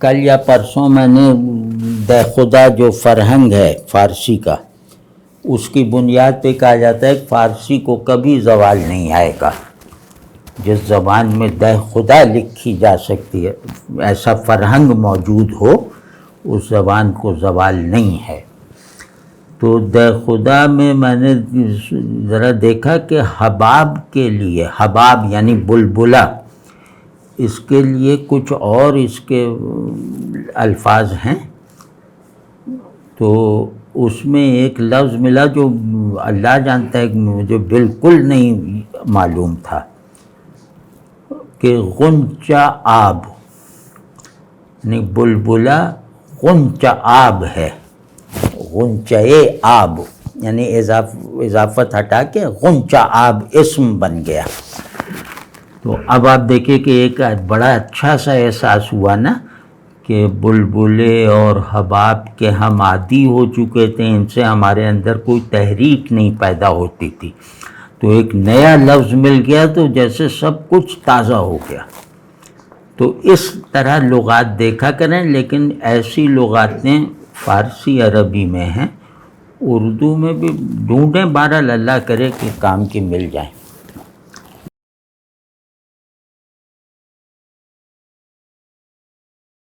کل یا پرسوں میں نے دے خدا جو فرہنگ ہے فارسی کا، اس کی بنیاد پہ کہا جاتا ہے کہ فارسی کو کبھی زوال نہیں آئے گا۔ جس زبان میں دے خدا لکھی جا سکتی ہے، ایسا فرہنگ موجود ہو، اس زبان کو زوال نہیں ہے۔ تو دے خدا میں نے ذرا دیکھا کہ حباب کے لیے، حباب یعنی بلبلہ، اس کے لیے کچھ اور اس کے الفاظ ہیں۔ تو اس میں ایک لفظ ملا جو اللہ جانتا ہے کہ مجھے بالکل نہیں معلوم تھا، کہ غنچہ آب، یعنی بلبلہ غنچہ آب ہے، غنچہ آب یعنی اضافت ہٹا کے غنچہ آب اسم بن گیا۔ تو اب آپ دیکھیں کہ ایک بڑا اچھا سا احساس ہوا نا کہ بلبلے اور حباب کے ہم عادی ہو چکے تھے، ان سے ہمارے اندر کوئی تحریک نہیں پیدا ہوتی تھی، تو ایک نیا لفظ مل گیا تو جیسے سب کچھ تازہ ہو گیا۔ تو اس طرح لغات دیکھا کریں، لیکن ایسی لغاتیں فارسی عربی میں ہیں، اردو میں بھی ڈھونڈیں، بہرحال اللہ کرے کہ کام کی مل جائیں۔